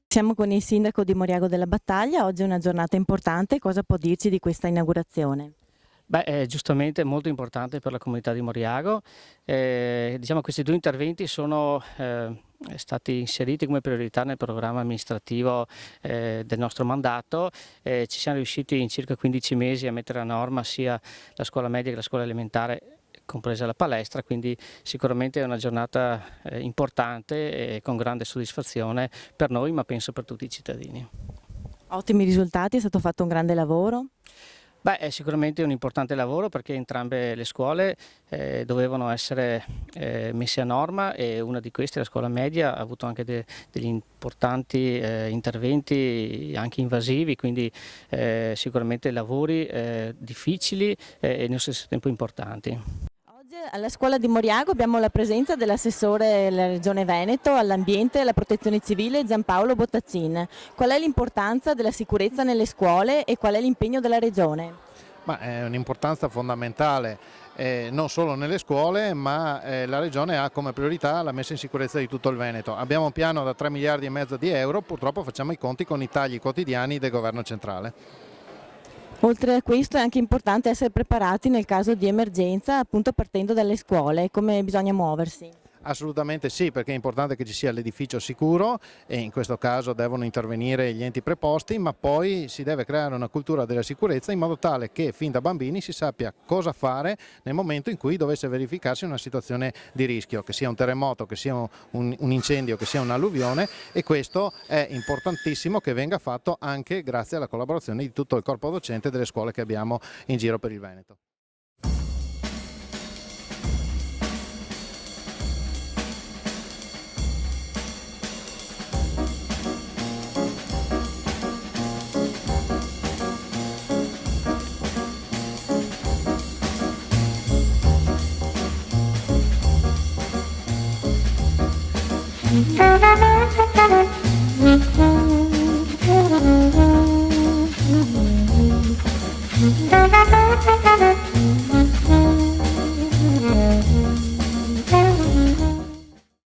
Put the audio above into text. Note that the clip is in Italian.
Siamo con il sindaco di Moriago della Battaglia, oggi è una giornata importante, cosa può dirci di questa inaugurazione? È giustamente molto importante per la comunità di Moriago. Diciamo, questi due interventi sono stati inseriti come priorità nel programma amministrativo del nostro mandato. Ci siamo riusciti in circa 15 mesi a mettere a norma sia la scuola media che la scuola elementare, compresa la palestra, quindi sicuramente è una giornata importante e con grande soddisfazione per noi, ma penso per tutti i cittadini. Ottimi risultati, è stato fatto un grande lavoro? È sicuramente un importante lavoro perché entrambe le scuole dovevano essere messe a norma e una di queste, la scuola media, ha avuto anche degli importanti interventi anche invasivi, quindi sicuramente lavori difficili e nello stesso tempo importanti. Oggi alla scuola di Moriago abbiamo la presenza dell'assessore della Regione Veneto all'ambiente e alla protezione civile Giampaolo Bottaccin. Qual è l'importanza della sicurezza nelle scuole e qual è l'impegno della Regione? È un'importanza fondamentale non solo nelle scuole, ma la Regione ha come priorità la messa in sicurezza di tutto il Veneto. Abbiamo un piano da 3 miliardi e mezzo di euro, purtroppo facciamo i conti con i tagli quotidiani del governo centrale. Oltre a questo è anche importante essere preparati nel caso di emergenza, appunto partendo dalle scuole, come bisogna muoversi. Assolutamente sì, perché è importante che ci sia l'edificio sicuro e in questo caso devono intervenire gli enti preposti, ma poi si deve creare una cultura della sicurezza in modo tale che fin da bambini si sappia cosa fare nel momento in cui dovesse verificarsi una situazione di rischio, che sia un terremoto, che sia un incendio, che sia un'alluvione, e questo è importantissimo che venga fatto anche grazie alla collaborazione di tutto il corpo docente delle scuole che abbiamo in giro per il Veneto. Thank you.